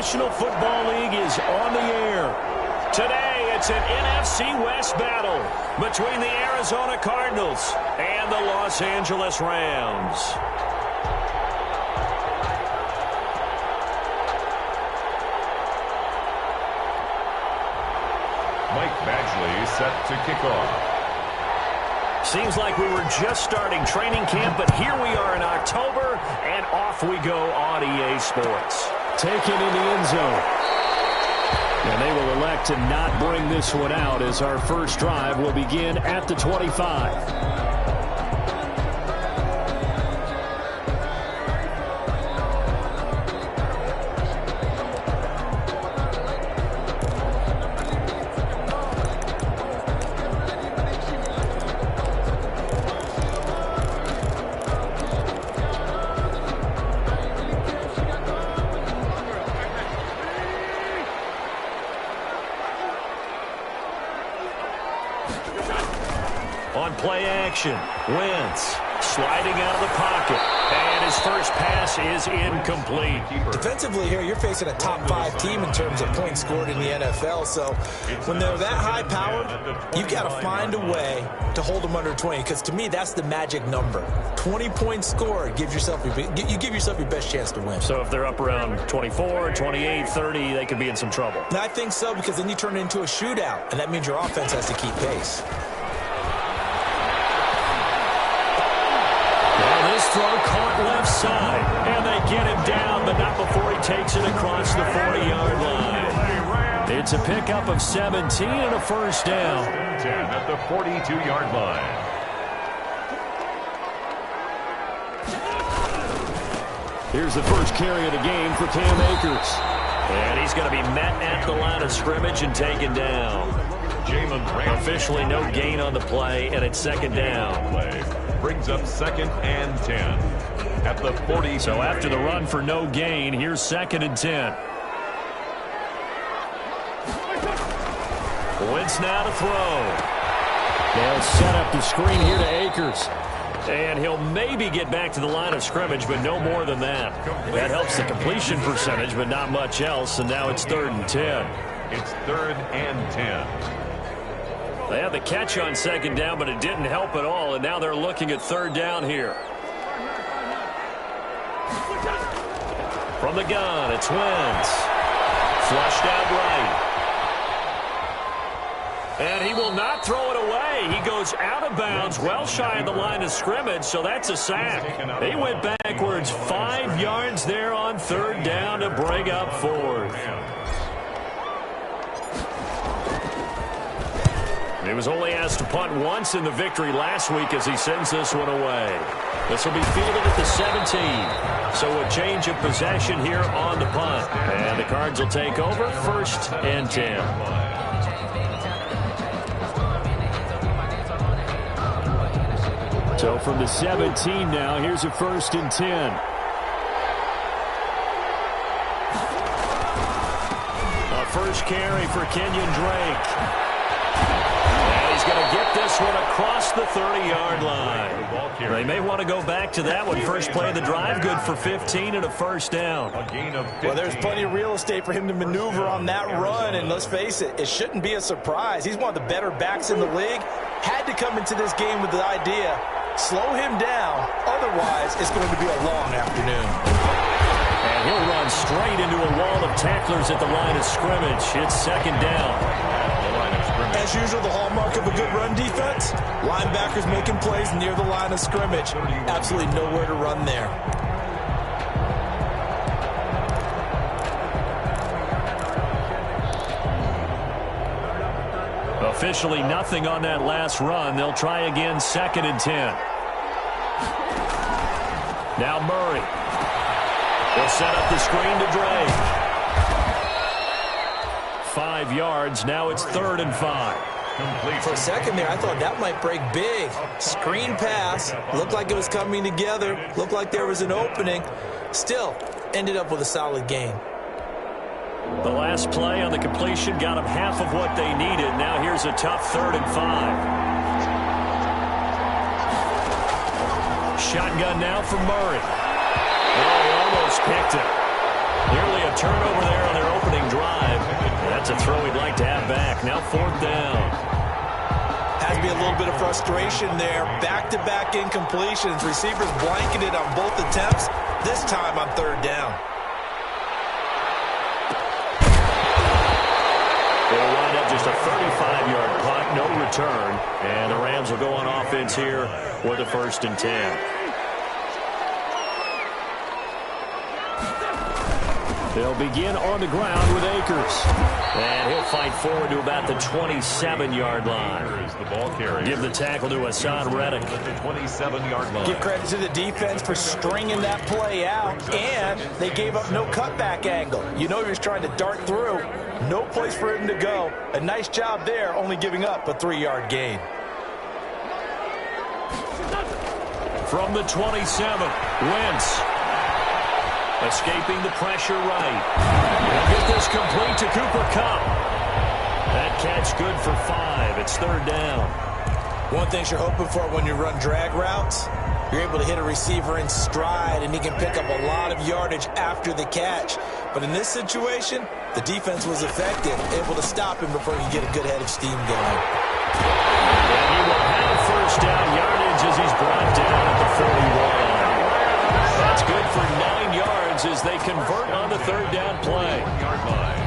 National Football League is on the air. Today, it's an NFC West battle between the Arizona Cardinals and the Los Angeles Rams. Mike Badgley set to kick off. Seems like we were just starting training camp, but here we are in October, and off we go on EA Sports. Taken in the end zone. And they will elect to not bring this one out as our first drive will begin at the 25. On play action, Wentz sliding out of the pocket, and his first pass is incomplete. Defensively here, you're facing a top-5 team in terms of points scored in the NFL, so when they're that high-powered, you've got to find a way to hold them under 20, because to me, that's the magic number. 20 points scored, you give yourself your best chance to win. So if they're up around 24, 28, 30, they could be in some trouble. And I think so, because then you turn it into a shootout, and that means your offense has to keep pace. This throw caught left side, and they get him down, but not before he takes it across the 40-yard line. It's a pickup of 17 and a first down. 10 at the 42-yard line. Here's the first carry of the game for Cam Akers. And he's going to be met at the line of scrimmage and taken down. Officially no gain on the play, and it's second down. Brings up 2nd and 10 at the 40. So after the run for no gain, here's 2nd and 10. Wentz now to throw. They'll set up the screen here to Akers. And he'll maybe get back to the line of scrimmage, but no more than that. That helps the completion percentage, but not much else, and now it's 3rd and 10. It's 3rd and 10. They had the catch on 2nd down, but it didn't help at all, and now they're looking at 3rd down here. From the gun, it's Wentz. Flushed out right. And he will not throw it away. He goes out of bounds, well shy of the line of scrimmage, so that's a sack. He went backwards 5 yards there on 3rd down to bring up 4th. He was only asked to punt once in the victory last week as he sends this one away. This will be fielded at the 17. So a change of possession here on the punt. And the Cards will take over 1st and 10. So from the 17 now, here's a 1st and 10. A first carry for Kenyon Drake. He's going to get this one across the 30-yard line. They may want to go back to that one. First play of the drive, good for 15 and a first down. Well, there's plenty of real estate for him to maneuver on that run, and let's face it, it shouldn't be a surprise. He's one of the better backs in the league. Had to come into this game with the idea, slow him down, otherwise it's going to be a long afternoon. And he'll run straight into a wall of tacklers at the line of scrimmage. It's 2nd down. As usual, the hallmark of a good run defense, linebackers making plays near the line of scrimmage. Absolutely nowhere to run there. Officially nothing on that last run. They'll try again 2nd and 10. Now Murray. They'll set up the screen to Drake. 5 yards. Now it's 3rd and 5. For a second there, I thought that might break big. Screen pass. Looked like it was coming together. Looked like there was an opening. Still, ended up with a solid gain. The last play on the completion got them half of what they needed. Now here's a tough 3rd and 5. Shotgun now for Murray. Oh, he almost picked it. Nearly a turnover there on their to have back. Now 4th down. Has to be a little bit of frustration there. Back-to-back incompletions. Receivers blanketed on both attempts. This time on 3rd down. It'll wind up just a 35-yard punt, no return. And the Rams will go on offense here with a 1st and 10. They'll begin on the ground with Akers. And he'll fight forward to about the 27-yard line. The ball carrier. Give the tackle to Hassan Reddick. At the 27-yard line. Give credit to the defense for stringing that play out, and they gave up no cutback angle. You know he was trying to dart through. No place for him to go. A nice job there, only giving up a 3-yard gain. From the 27, Wentz. Escaping the pressure right. He'll get this complete to Cooper Kupp. That catch good for 5. It's 3rd down. One thing you're hoping for when you run drag routes, you're able to hit a receiver in stride, and he can pick up a lot of yardage after the catch. But in this situation, the defense was effective, able to stop him before he could get a good head of steam going. And he will have 1st down yardage as he's brought down at the 41. That's good for 9 yards as they convert on the 3rd down play. Yard line.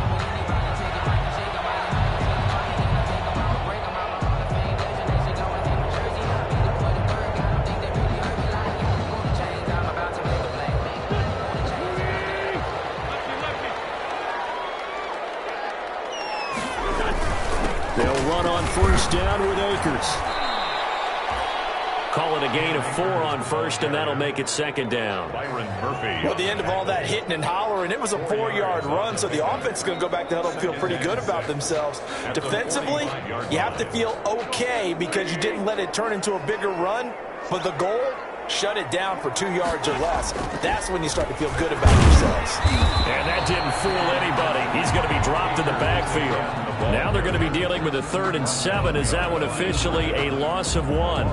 They'll run on 1st down with Akers. Call it a gain of 4 on 1st, and that'll make it 2nd down. Byron Murphy. Well, at the end of all that hitting and hollering, it was a 4-yard run, so the offense is going to go back to huddle and feel pretty good about themselves. Defensively, you have to feel okay because you didn't let it turn into a bigger run, but the goal, shut it down for 2 yards or less. That's when you start to feel good about yourselves. And that didn't fool anybody. He's going to be dropped in the backfield. Now they're going to be dealing with a 3rd and 7. Is that one officially a loss of 1?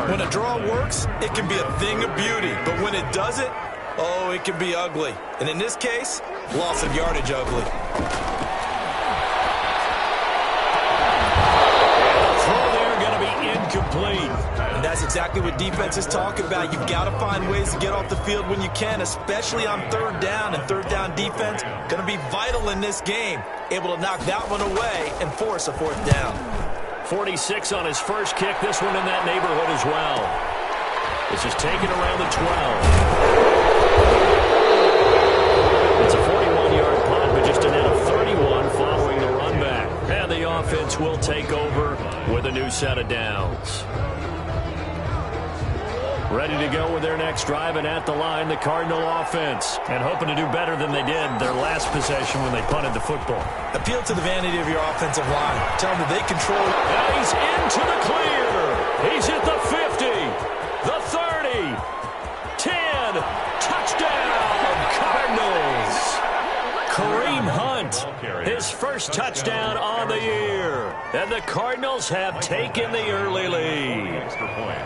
When a draw works, it can be a thing of beauty. But when it doesn't, oh, it can be ugly. And in this case, loss of yardage ugly. Throw there going to be incomplete. And that's exactly what defense is talking about. You've got to find ways to get off the field when you can, especially on 3rd down. And 3rd down defense going to be vital in this game. Able to knock that one away and force a 4th down. 46 on his first kick. This one in that neighborhood as well. This is taken around the 12. It's a 41-yard punt, but just a net of 31 following the run back. And the offense will take over with a new set of downs. Ready to go with their next drive, and at the line, the Cardinal offense. And hoping to do better than they did their last possession when they punted the football. Appeal to the vanity of your offensive line. Tell them that they control it. And he's into the clear. He's at the 50, the 30, 10. Touchdown, Cardinals. Kareem Hunt, his first touchdown on the year. And the Cardinals have taken the early lead. Extra point.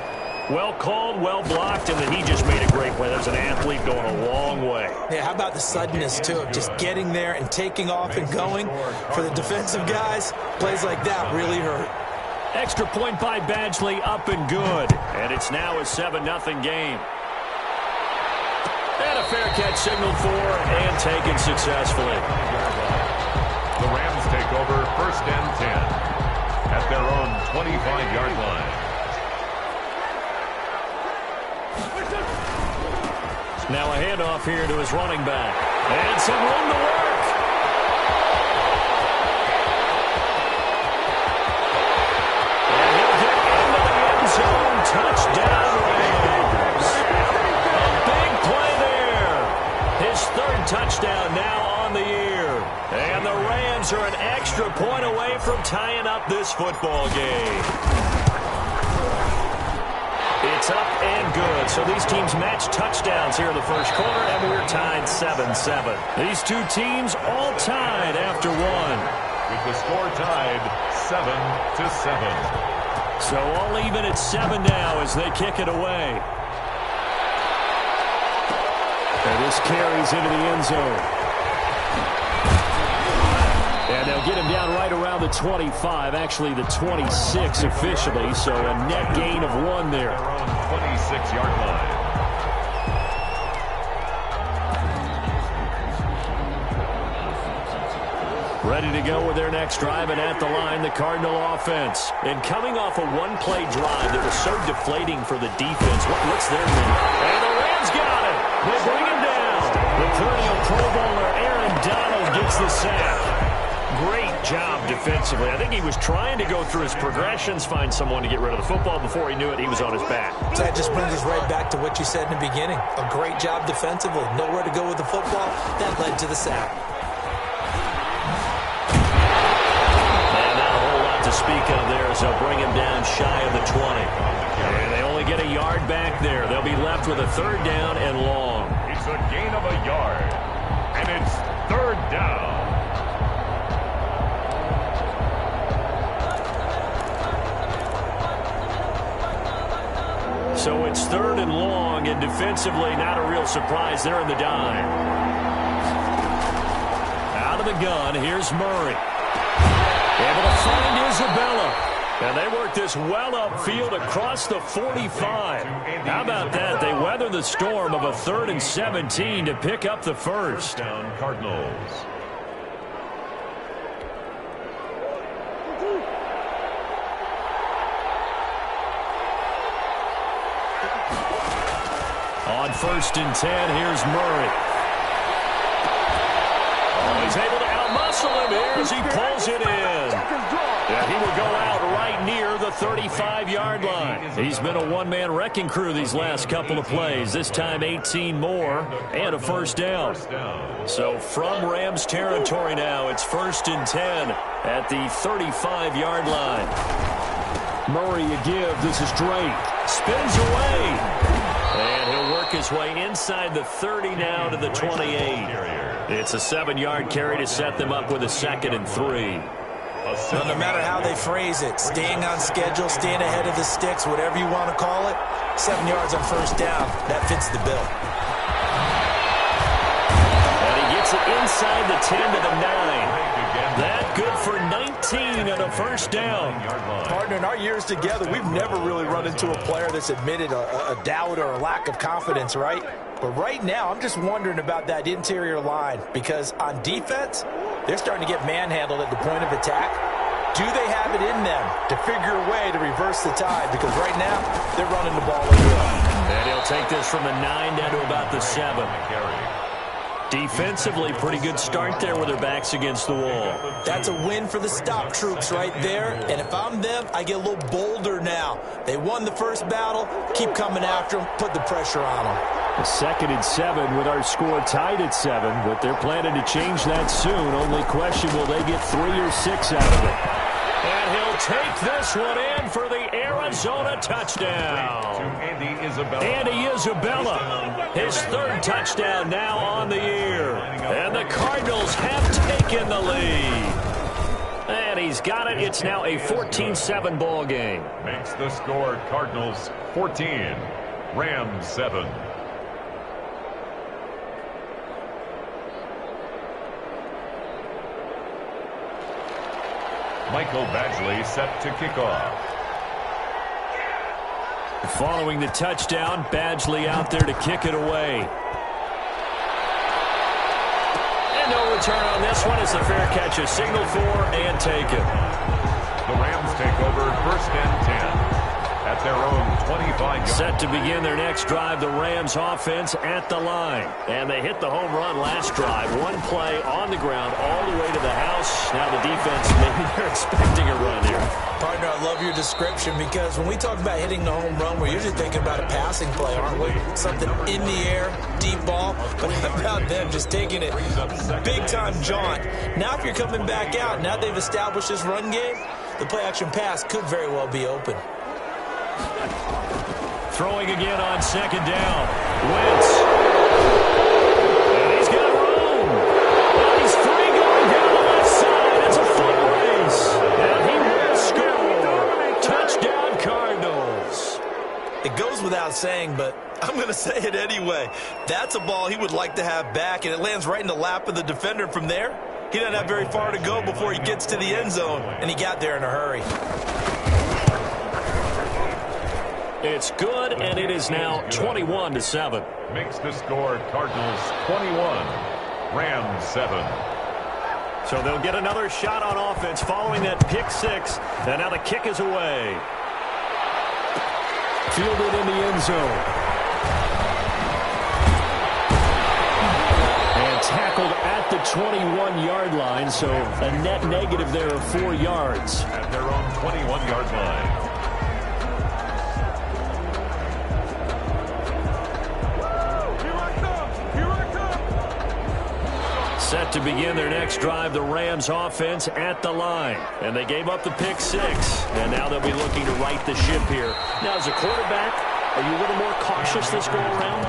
Well called, well blocked, and then he just made a great play. There's an athlete going a long way. Yeah, how about the suddenness, too, of just getting there and taking off and going? For the defensive guys, plays like that really hurt. Extra point by Badgley, up and good. And it's now a 7-0 game. And a fair catch signaled for and taken successfully. The Rams take over 1st and 10 at their own 25-yard line. Now a handoff here to his running back. And some room to work. And he'll get into the end zone. Touchdown, Rams. A big play there. His 3rd touchdown now on the year. And the Rams are an extra point away from tying up this football game. It's up and good. So these teams match touchdowns here in the first quarter, and we're tied 7-7. These two teams all tied after one. With the score tied 7-7. So all even at 7 now as they kick it away. And this carries into the end zone. And they'll get him down right around the 25, actually the 26 officially, so a net gain of 1 there. Around 26-yard line. Ready to go with their next drive, and at the line, the Cardinal offense. And coming off a one-play drive that was so deflating for the defense, what's their name? And the Rams got it. They bring him down. The perennial Pro Bowler Aaron Donald gets the sack. Great job defensively. I think he was trying to go through his progressions, find someone to get rid of the football. Before he knew it, he was on his back. So that just brings us right back to what you said in the beginning. A great job defensively. Nowhere to go with the football. That led to the sack. Speak of there as they'll bring him down shy of the 20. And they only get a yard back there. They'll be left with a 3rd down and long. It's a gain of a yard. And it's 3rd down. So it's 3rd and long, and defensively not a real surprise. They're in the dime. Out of the gun, here's Murray. Able to find Isabella. And they work this well upfield across the 45. How about that? They weather the storm of a 3rd and 17 to pick up the 1st. Down Cardinals. On 1st and 10, here's Murray. Oh, he's able to outmuscle him here as he pulls it in. Yeah, he will go out right near the 35-yard line. He's been a one-man wrecking crew these last couple of plays. This time 18 more and a 1st down. So from Rams territory now, it's 1st and 10 at the 35-yard line. Murray a give. This is Drake. Spins away. And he'll work his way inside the 30 now to the 28. It's a 7-yard carry to set them up with a 2nd and 3. Well, no matter how they phrase it, staying on schedule, staying ahead of the sticks, whatever you want to call it, 7 yards on 1st down, that fits the bill. And he gets it inside the 10 to the 9. That good for 19 and a 1st down. Partner, in our years together, we've never really run into a player that's admitted a doubt or a lack of confidence, right? But right now, I'm just wondering about that interior line because on defense, they're starting to get manhandled at the point of attack. Do they have it in them to figure a way to reverse the tide? Because right now, they're running the ball over. And he'll take this from the 9 down to about the 7. Defensively, pretty good start there with their backs against the wall. That's a win for the stop troops right there. And if I'm them, I get a little bolder now. They won the first battle. Keep coming after them. Put the pressure on them. A 2nd and 7 with our score tied at 7, but they're planning to change that soon. Only question, will they get 3 or 6 out of it? And he'll take this one in for the Arizona touchdown. Andy Isabella, his 3rd touchdown now on the year. And the Cardinals have taken the lead. And he's got it. It's now a 14-7 ball game. Makes the score Cardinals 14, Rams 7. Michael Badgley set to kick off. Following the touchdown, Badgley out there to kick it away. And no return on this one as the fair catch is signaled for and taken. The Rams take over 1st and 10 at their own 25-yard. Set to begin their next drive, the Rams offense at the line. And they hit the home run last drive. One play on the ground all the way to the house. Now the defense, maybe they're expecting a run here. Partner, I love your description because when we talk about hitting the home run, we're usually thinking about a passing play, aren't we? Something in the air, deep ball. But how about them just taking it big-time jaunt? Now if you're coming back out, now they've established this run game, the play-action pass could very well be open. Throwing again on 2nd down. Wentz. And he's got room. And he's free going down the left side. It's a foot race. And he will score. Touchdown, Cardinals. It goes without saying, but I'm going to say it anyway. That's a ball he would like to have back, and it lands right in the lap of the defender. From there, He doesn't have very far to go before he gets to the end zone, and he got there in a hurry. It's good, and it is now 21-7. Makes the score Cardinals 21, Rams 7. So they'll get another shot on offense following that pick six, and now the kick is away. Fielded in the end zone. And tackled at the 21-yard line, so a net negative there of 4 yards. At their own 21-yard line. Set to begin their next drive, the Rams offense at the line. And they gave up the pick six, and now they'll be looking to right the ship here. Now, as a quarterback, are you a little more cautious this go around?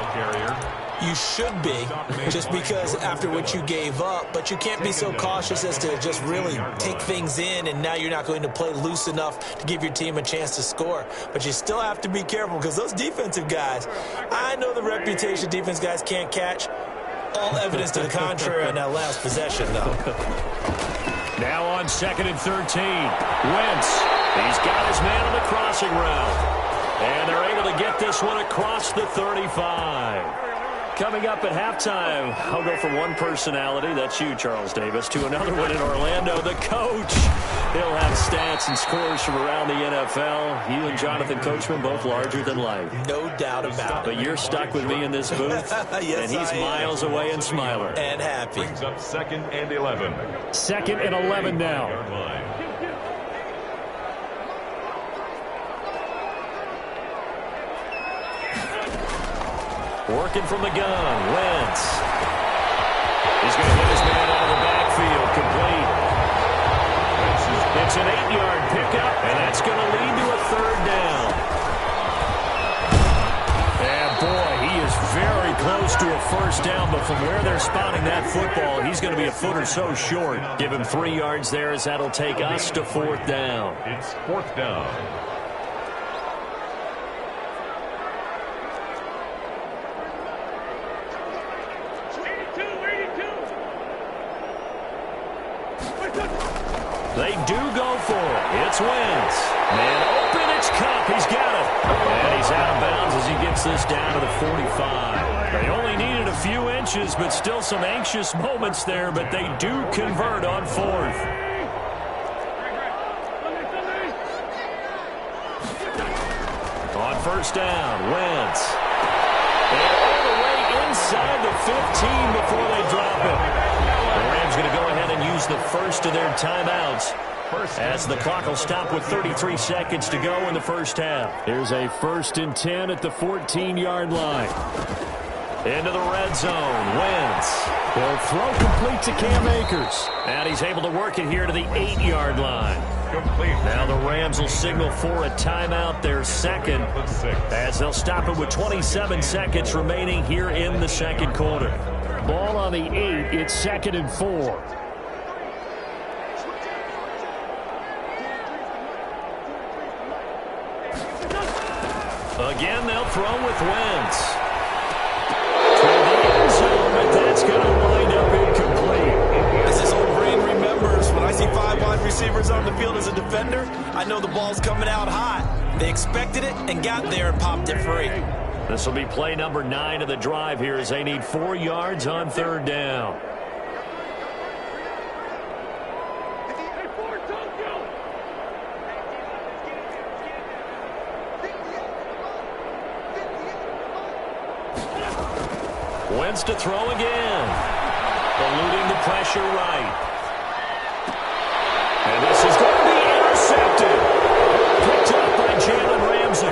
You should be, just because after what you gave up, but you can't be so cautious as to just really take things in, and now you're not going to play loose enough to give your team a chance to score. But you still have to be careful, because those defensive guys, I know the reputation defense guys can't catch. All evidence to the contrary on that last possession, though. Now on 2nd and 13. Wentz. He's got his man on the crossing route. And they're able to get this one across the 35. Coming up at halftime, I'll go from one personality, that's you, Charles Davis, to another one in Orlando, the coach. He'll have stats and scores from around the NFL. You and Jonathan Coachman, both larger than life. No doubt about it. But you're stuck with me in this booth, yes, and he's miles away and smiler. And happy. Brings up 2nd and 11. 2nd and 11 now. Working from the gun, Wentz. He's going to hit his man out of the backfield, complete. It's an 8-yard pickup, and that's going to lead to a 3rd down. And boy, he is very close to a 1st down, but from where they're spotting that football, he's going to be a foot or so short. Give him 3 yards there, as that'll take us to 4th down. It's 4th down. They do go for it. It's Wentz. Man open, it's Cup. He's got it. And he's out of bounds as he gets this down to the 45. They only needed a few inches, but still some anxious moments there, but they do convert on 4th. On 1st down, Wentz. And all the way inside the 15 before they drop it. The Rams going to go ahead and use the first of their timeouts as the clock will stop with 33 seconds to go in the 1st half. Here's a 1st and 10 at the 14-yard line. Into the red zone, Wentz. They'll throw complete to Cam Akers. And he's able to work it here to the 8-yard line. Complete. Now the Rams will signal for a timeout, their 2nd, as they'll stop it with 27 seconds remaining here in the 2nd quarter. Ball on the 8. It's 2nd and 4. Again, they'll throw with Wentz. Toward the end zone, but that's going to wind up incomplete. As this old brain remembers, when I see 5 wide receivers on the field as a defender, I know the ball's coming out hot. They expected it and got there and popped it free. This will be play number 9 of the drive here as they need 4 yards on 3rd down. Wentz to throw again. Eluding the pressure right. And this is going to be intercepted. Picked up by Jalen Ramsey.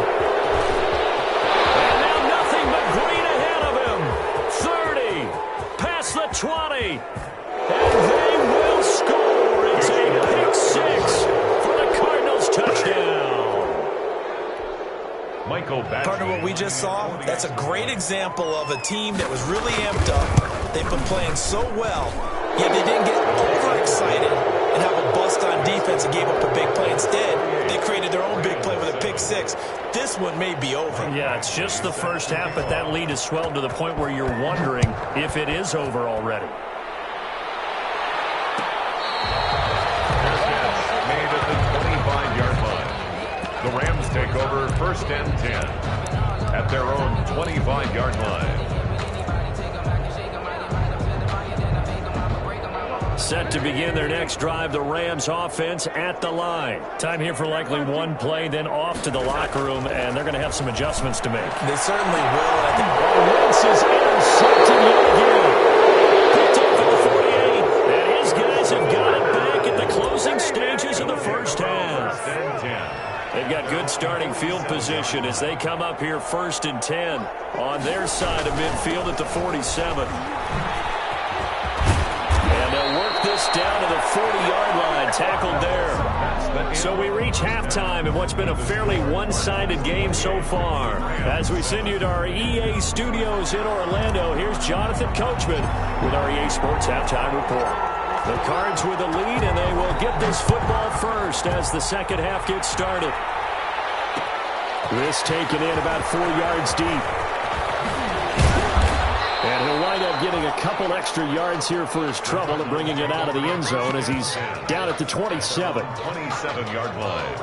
And now nothing but green ahead of him. 30. Past the 20. And they will score. It's a pick six for the Cardinals touchdown. Partner, what we just saw, that's a great example of a team that was really amped up. They've been playing so well, yet they didn't get overexcited and have a bust on defense and gave up a big play. Instead, they created their own big play with a pick six. This one may be over. Yeah, it's just the 1st half, but that lead has swelled to the point where you're wondering if it is over already. take over 1st and 10 at their own 25-yard line. Set to begin their next drive, the Rams offense at the line. Time here for likely one play, then off to the locker room, and they're going to have some adjustments to make. They certainly will. I think Wentz is intercepted yet again. Picked up at the 48, and his guys have got it back at the closing stages of the first half. They've got good starting field position as they come up here 1st and 10 on their side of midfield at the 47. They'll work this down to the 40-yard line, tackled there. So we reach halftime in what's been a fairly one-sided game so far. As we send you to our EA studios in Orlando, here's Jonathan Coachman with our EA Sports Halftime Report. The Cards with a lead, and they will get this football first as the second half gets started. This taken in about 4 yards deep. And he'll wind up getting a couple extra yards here for his trouble and bringing it out of the end zone as he's down at the 27. 27-yard line.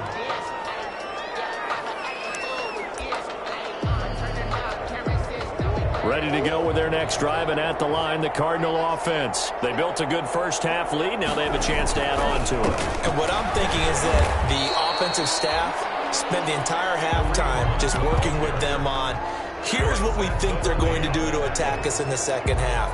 Ready to go with their next drive, and at the line, the Cardinal offense. They built a good first-half lead. Now they have a chance to add on to it. And what I'm thinking is that the offensive staff spent the entire halftime just working with them on here's what we think they're going to do to attack us in the second half.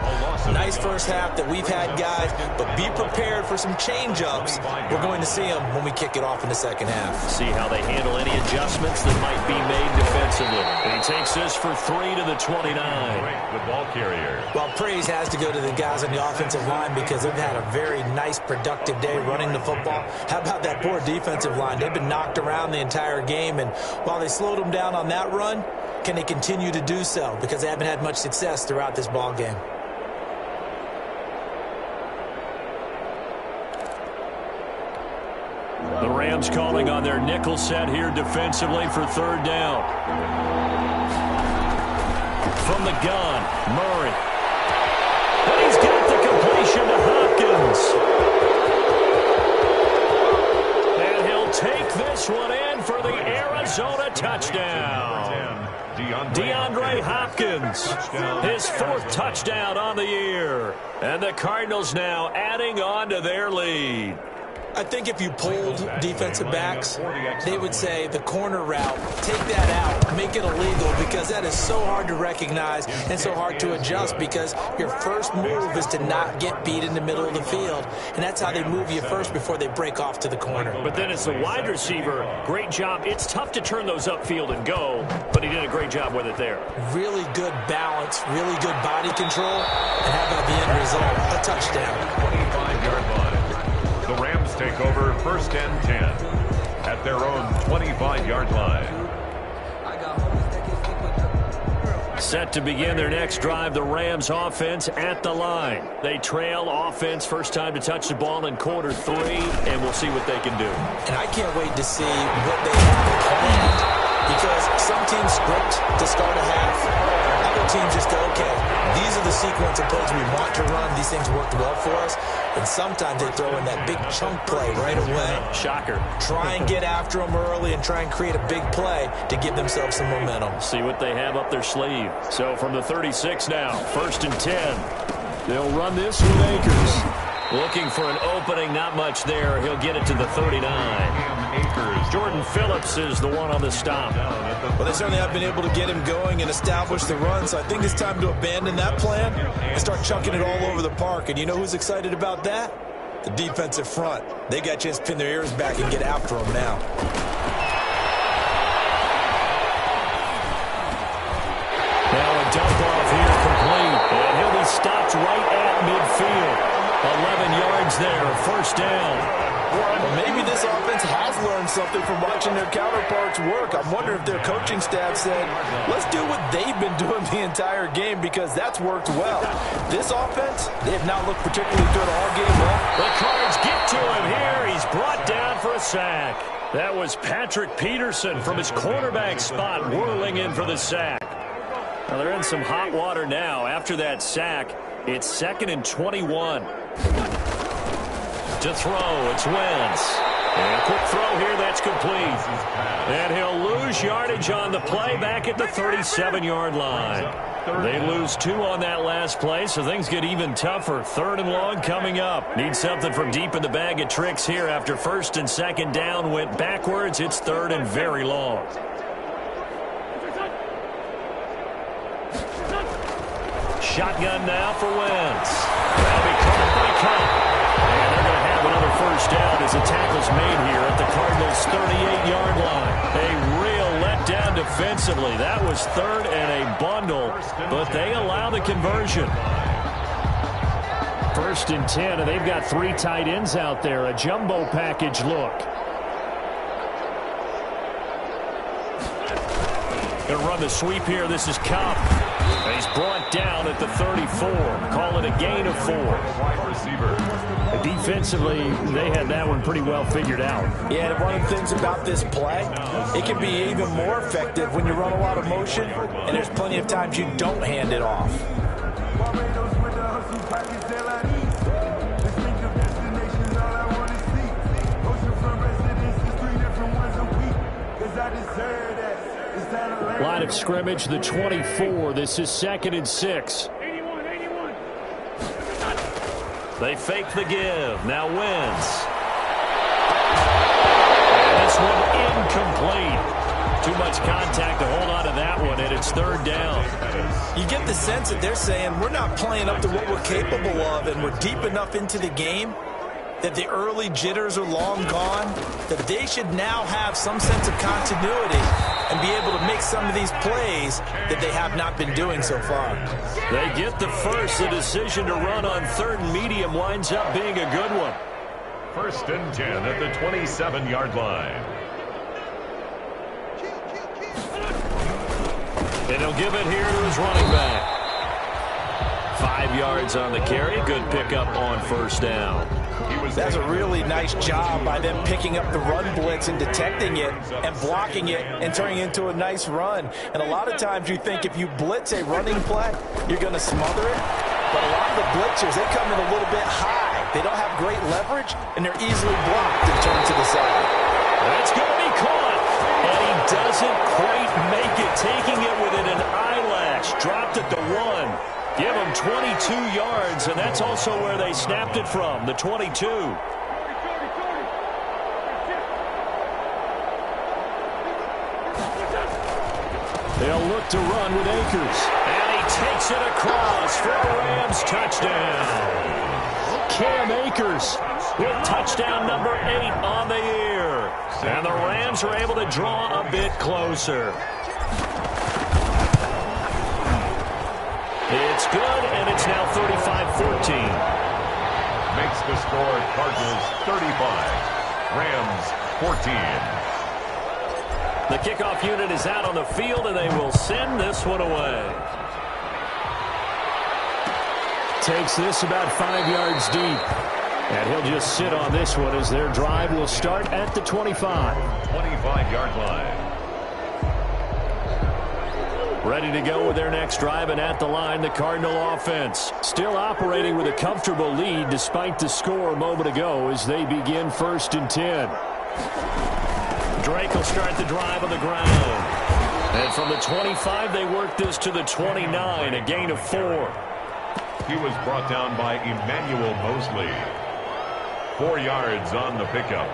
Nice first half that we've had, guys, but be prepared for some change-ups. We're going to see them when we kick it off in the second half. See how they handle any adjustments that might be made defensively. And he takes this for 3 to the 29. The ball carrier. Well, praise has to go to the guys on the offensive line because they've had a very nice, productive day running the football. How about that poor defensive line? They've been knocked around the entire game, and while they slowed them down on that run, can they continue to do so? Because they haven't had much success throughout this ball game. The Rams calling on their nickel set here defensively for 3rd down. From the gun, Murray. And he's got the completion to Hopkins. And he'll take this one in for the Arizona touchdown. DeAndre Hopkins, his 4th touchdown on the year. And the Cardinals now adding on to their lead. I think if you polled defensive backs, they would say the corner route, take that out, make it illegal, because that is so hard to recognize and so hard to adjust because your first move is to not get beat in the middle of the field. And that's how they move you first before they break off to the corner. But then as the wide receiver, great job. It's tough to turn those upfield and go, but he did a great job with it there. Really good balance, really good body control. And how about the end result? A touchdown. 25-yard line. The Rams take over 1st and 10 at their own 25-yard line. Set to begin their next drive, the Rams offense at the line. They trail offense, first time to touch the ball in quarter 3, and we'll see what they can do. And I can't wait to see what they have planned because some teams script to start a half. Other teams just go, okay, these are the sequence of plays we want to run. These things worked well for us. And sometimes they throw in that big chunk play right away. Shocker. Try and get after them early and try and create a big play to give themselves some momentum. See what they have up their sleeve. So from the 36 now, 1st and 10. They'll run this with Akers. Looking for an opening, not much there. He'll get it to the 39. Jordan Phillips is the one on the stop. Well, they certainly have been able to get him going and establish the run, so I think it's time to abandon that plan and start chucking it all over the park. And you know who's excited about that? The defensive front. They got a chance to pin their ears back and get after him now. Now a dump off here complete, and he'll be stopped right at midfield. 11 yards there, 1st down. Well, maybe this offense has learned something from watching their counterparts work. I'm wondering if their coaching staff said, let's do what they've been doing the entire game because that's worked well. This offense, they have not looked particularly good all game long. The Cards get to him here. He's brought down for a sack. That was Patrick Peterson from his quarterback spot whirling in for the sack. Now they're in some hot water now. After that sack, it's 2nd and 21. To throw, it's Wentz. And a quick throw here, that's complete. And he'll lose yardage on the play back at the 37-yard line. They lose 2 on that last play, so things get even tougher. 3rd and long coming up. Need something from deep in the bag of tricks here after 1st and 2nd down went backwards. It's 3rd and very long. Shotgun now for Wentz. That'll be caught by Cup. And they're going to have another first down as the tackle's made here at the Cardinals' 38-yard line. A real letdown defensively. That was 3rd and a bundle, but they allow the conversion. 1st and 10, and they've got 3 tight ends out there. A jumbo package look. Going to run the sweep here. This is Cup. He's brought down at the 34. Call it a gain of 4. Defensively, they had that one pretty well figured out. Yeah, one of the things about this play, it can be even more effective when you run a lot of motion, and there's plenty of times you don't hand it off. Line of scrimmage, the 24. This is 2nd and 6. They fake the give. Now Wentz. And this one incomplete. Too much contact to hold on to that one, and it's 3rd down. You get the sense that they're saying we're not playing up to what we're capable of, and we're deep enough into the game that the early jitters are long gone, that they should now have some sense of continuity and be able to make some of these plays that they have not been doing so far. They get the first. The decision to run on 3rd and medium winds up being a good one. 1st and 10 at the 27-yard line. And he'll give it here to his running back. 5 yards on the carry. Good pickup on 1st down. That's a really nice job by them picking up the run blitz and detecting it and blocking it and turning it into a nice run. And a lot of times you think if you blitz a running play, you're going to smother it. But a lot of the blitzers, they come in a little bit high. They don't have great leverage, and they're easily blocked and turned to the side. That's going to be caught. And he doesn't quite make it, taking it within an eyelash. Dropped at the 1. Give them 22 yards, and that's also where they snapped it from, the 22. They'll look to run with Akers. And he takes it across for a Rams touchdown. Cam Akers with touchdown number 8 on the year. And the Rams are able to draw a bit closer. It's good, and it's now 35-14. Makes the score Cardinals 35, Rams 14. The kickoff unit is out on the field, and they will send this one away. Takes this about 5 yards deep. And he'll just sit on this one as their drive will start at the 25. 25-yard line. Ready to go with their next drive, and at the line, the Cardinal offense. Still operating with a comfortable lead despite the score a moment ago as they begin 1st and 10. Drake will start the drive on the ground. And from the 25, they work this to the 29, a gain of 4. He was brought down by Emmanuel Mosley. 4 yards on the pickup.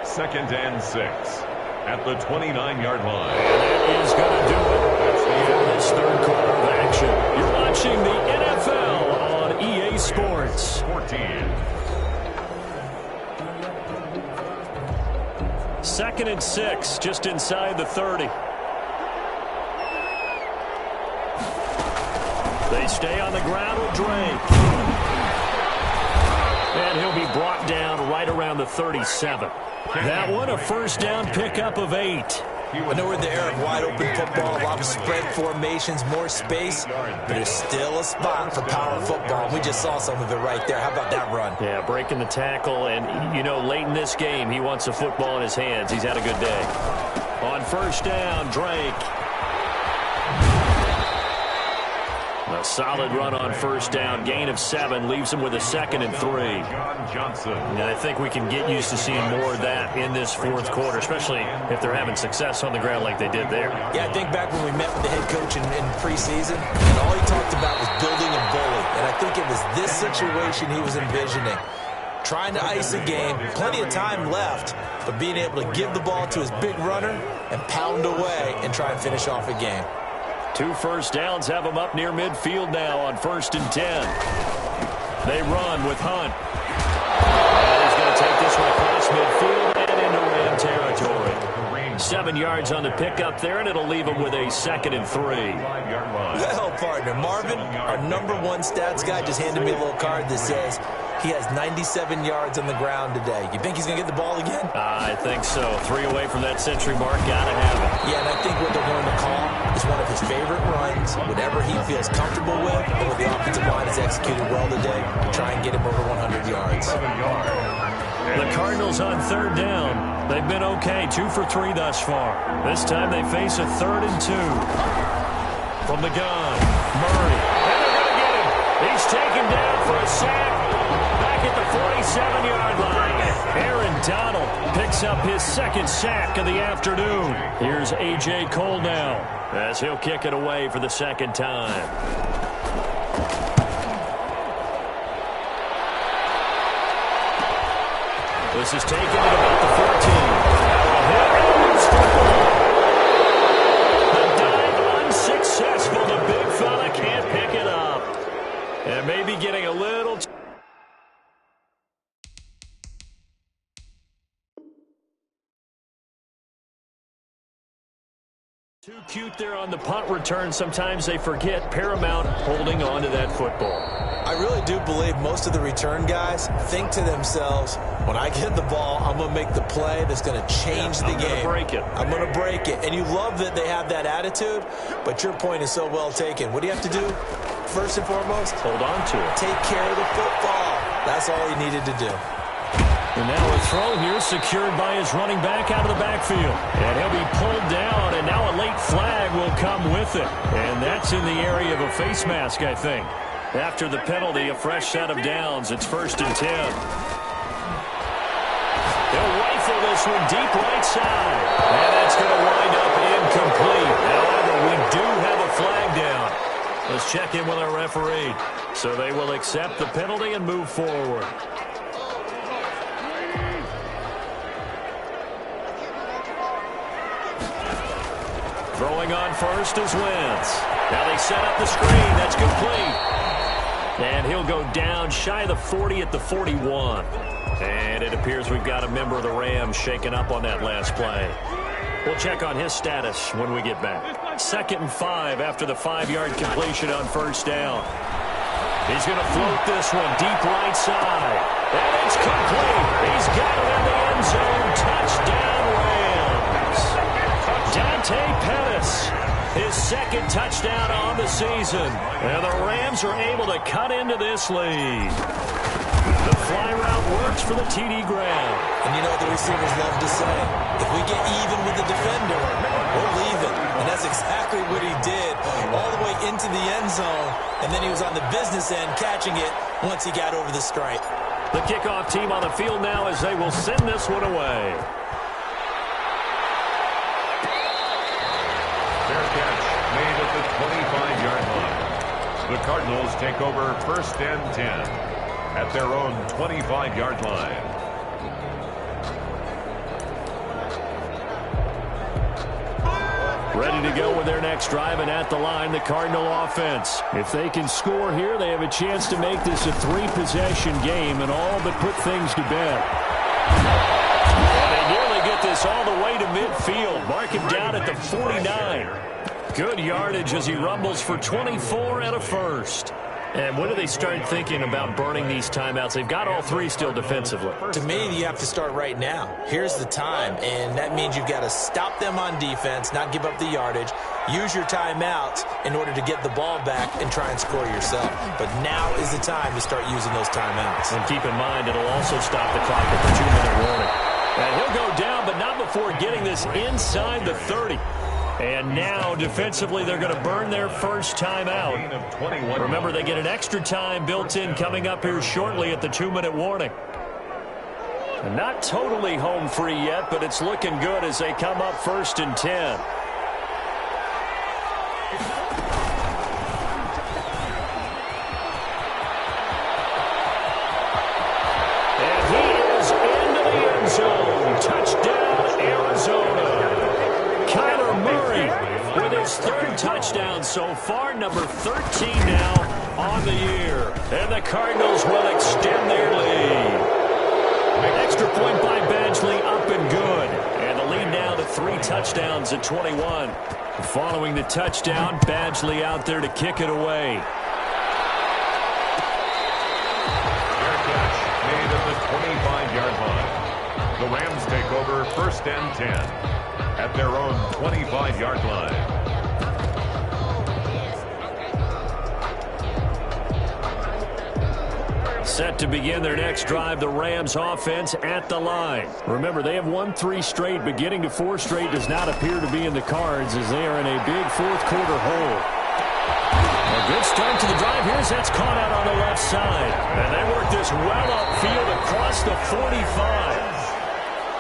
2nd and 6 at the 29-yard line. And that is going to do it. In this 3rd quarter of action, you're watching the NFL on EA Sports. 14. 2nd and 6, just inside the 30. They stay on the ground with Drake. And he'll be brought down right around the 37. That one, a 1st down pickup of 8. I know we're in the era of wide-open football, a lot of spread formations, more space, but there's still a spot for power football. We just saw some of it right there. How about that run? Yeah, breaking the tackle, and, you know, late in this game, he wants the football in his hands. He's had a good day. On 1st down, Drake. A solid run on first down. Gain of 7 leaves him with a 2nd and 3. And I think we can get used to seeing more of that in this fourth quarter, especially if they're having success on the ground like they did there. Yeah, I think back when we met with the head coach in preseason, and all he talked about was building a bully. And I think it was this situation he was envisioning. Trying to ice a game, plenty of time left, but being able to give the ball to his big runner and pound away and try and finish off a game. 2 first downs have him up near midfield now on 1st and 10. They run with Hunt. And he's going to take this one across midfield and into Ram territory. 7 yards on the pickup there, and it'll leave him with a 2nd and 3. Well, partner, Marvin, our #1 stats guy, just handed me a little card that says he has 97 yards on the ground today. You think he's going to get the ball again? I think so. 3 away from that century mark. Got to have it. Yeah, and I think what they're going to call is one of his favorite runs, whatever he feels comfortable with, and what the offensive line has executed well today, to try and get him over 100 yards. The Cardinals on 3rd down. They've been okay, 2 for 3 thus far. This time they face a 3rd and 2. From the gun, Murray. And they're going to get him. He's taken down for a sack. Back at the 47-yard line. Aaron Donald picks up his 2nd sack of the afternoon. Here's A.J. Cole now as he'll kick it away for the 2nd time. This is taken at about the 14. The dive unsuccessful. The big fella can't pick it up. And maybe getting a little... Too cute there on the punt return. Sometimes they forget Paramount holding on to that football. I really do believe most of the return guys think to themselves, when I get the ball, I'm going to make the play that's going to change the game. I'm going to break it. And you love that they have that attitude, but your point is so well taken. What do you have to do? First and foremost, hold on to it. Take care of the football. That's all he needed to do. And now a throw here secured by his running back out of the backfield. And he'll be pulled down, and now a late flag will come with it. And that's in the area of a face mask, I think. After the penalty, a fresh set of downs. It's 1st and 10. They'll rifle this one deep right side. And that's going to wind up incomplete. However, we do have a flag down. Let's check in with our referee. So they will accept the penalty and move forward. Throwing on first is Wentz. Now they set up the screen. That's complete. And he'll go down shy of the 40 at the 41. And it appears we've got a member of the Rams shaken up on that last play. We'll check on his status when we get back. 2nd and 5 after the 5-yard completion on 1st down. He's going to float this one deep right side. And it's complete. He's got it in the end zone. Touchdown, Rams. Dante Pettis, his 2nd touchdown on the season. And the Rams are able to cut into this lead. The fly route works for the TD ground. And you know what the receivers love to say? If we get even with the defender, we're leaving. And that's exactly what he did all the way into the end zone. And then he was on the business end catching it once he got over the stripe. The kickoff team on the field now as they will send this one away. Fair catch made at the 25-yard line. The Cardinals take over 1st and 10 at their own 25-yard line. Ready to go with their next drive, and at the line, the Cardinal offense. If they can score here, they have a chance to make this a 3-possession game and all but put things to bed. And they nearly get this all the way to midfield. Mark him down at the 49. Good yardage as he rumbles for 24 and a first. And when do they start thinking about burning these timeouts? They've got all 3 still defensively. To me, you have to start right now. Here's the time, and that means you've got to stop them on defense, not give up the yardage, use your timeouts in order to get the ball back and try and score yourself. But now is the time to start using those timeouts. And keep in mind, it'll also stop the clock at the 2-minute warning. And he'll go down, but not before getting this inside the 30. And now, defensively, they're going to burn their first time out. Remember, they get an extra time built in coming up here shortly at the 2-minute warning. And not totally home free yet, but it's looking good as they come up 1st and 10. And he is into the end zone. Touchdown, Arizona. Kyler Murray with his 3rd touchdown so far, number 13 now on the year. And the Cardinals will extend their lead. Extra point by Badgley, up and good. And the lead now to 3 touchdowns at 21. Following the touchdown, Badgley out there to kick it away. Fair catch made at the 25-yard line. The Rams take over 1st and 10 at their own 25-yard line. Set to begin their next drive, the Rams offense at the line. Remember, they have won 3 straight, but getting to 4 straight does not appear to be in the cards as they are in a big 4th quarter hole. A good start to the drive. Here's that's caught out on the left side. And they work this well upfield across the 45.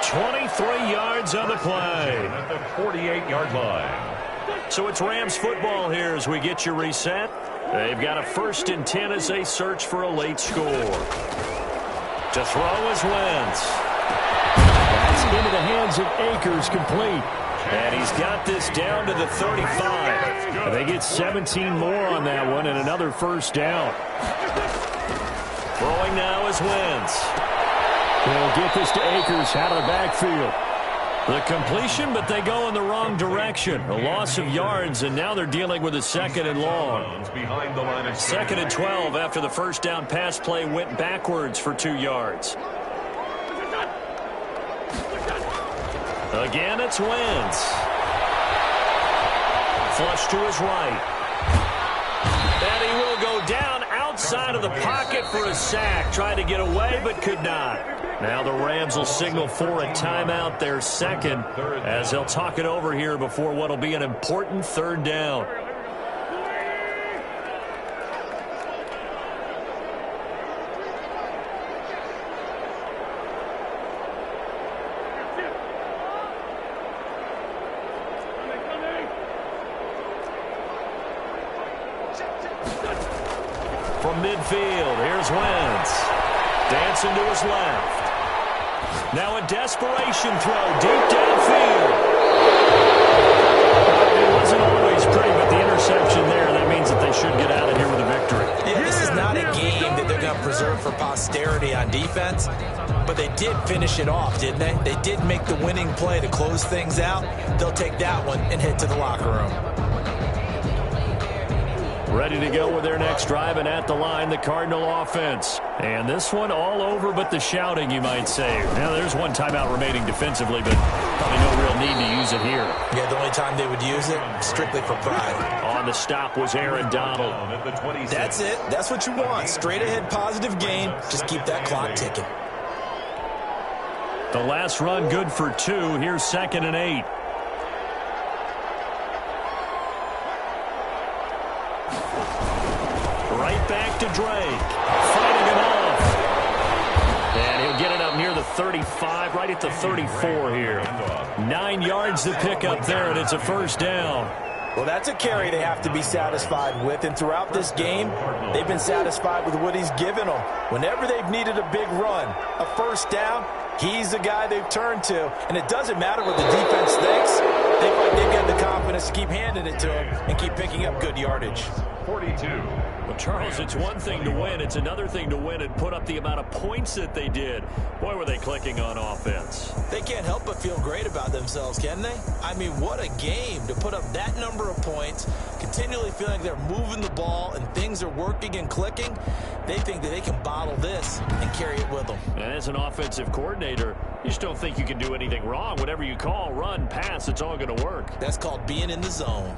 23 yards on the play. At the 48-yard line. So it's Rams football here as we get you reset. They've got a 1st and 10 as they search for a late score. To throw is Wentz. That's into the hands of Akers, complete. And he's got this down to the 35. They get 17 more on that one and another 1st down. Throwing now is Wentz. They'll get this to Akers out of the backfield. The completion, but they go in the wrong direction. A loss of yards, and now they're dealing with a 2nd and long. 2nd and 12 after the 1st down pass play went backwards for 2 yards. Again, it's Wentz. Flush to his right. And he will go down outside of the pocket for a sack. Tried to get away, but could not. Now the Rams will signal for a timeout, their 2nd, as they'll talk it over here before what will be an important 3rd down. From midfield, here's Wentz. Dancing to his left. Now a desperation throw deep downfield. It wasn't always pretty, but the interception there, that means that they should get out of here with a victory. Yeah, this is not a game that they're going to preserve for posterity on defense, but they did finish it off, didn't they? They did make the winning play to close things out. They'll take that one and head to the locker room. Ready to go with their next drive, and at the line, the Cardinal offense. And this one all over but the shouting, you might say. Now, there's one timeout remaining defensively, but probably no real need to use it here. Yeah, the only time they would use it, strictly for pride. On the stop was Aaron Donald. That's it. That's what you want. Straight ahead, positive game. Just keep that clock ticking. The last run good for 2. Here's 2nd and 8. Right back to Drake. Fighting him off. And he'll get it up near the 35, right at the 34 here. 9 yards to pick up there, and it's a 1st down. Well, that's a carry they have to be satisfied with, and throughout this game, they've been satisfied with what he's given them. Whenever they've needed a big run, a 1st down, he's the guy they've turned to. And it doesn't matter what the defense thinks. They've got the confidence to keep handing it to him and keep picking up good yardage. 42. Well, Charles, it's one thing to win. It's another thing to win and put up the amount of points that they did. Boy, were they clicking on offense. They can't help but feel great about themselves, can they? I mean, what a game to put up that number of points, continually feeling they're moving the ball and things are working and clicking. They think that they can bottle this and carry it with them. And as an offensive coordinator, you just don't think you can do anything wrong. Whatever you call, run, pass, it's all going to work. That's called being in the zone.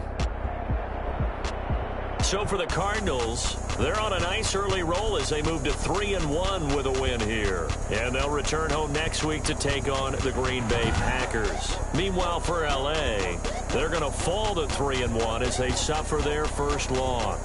so for the Cardinals, they're on a nice early roll as they move to 3-1 with a win here. And they'll return home next week to take on the Green Bay Packers. Meanwhile, for L.A., they're going to fall to 3-1 as they suffer their first loss.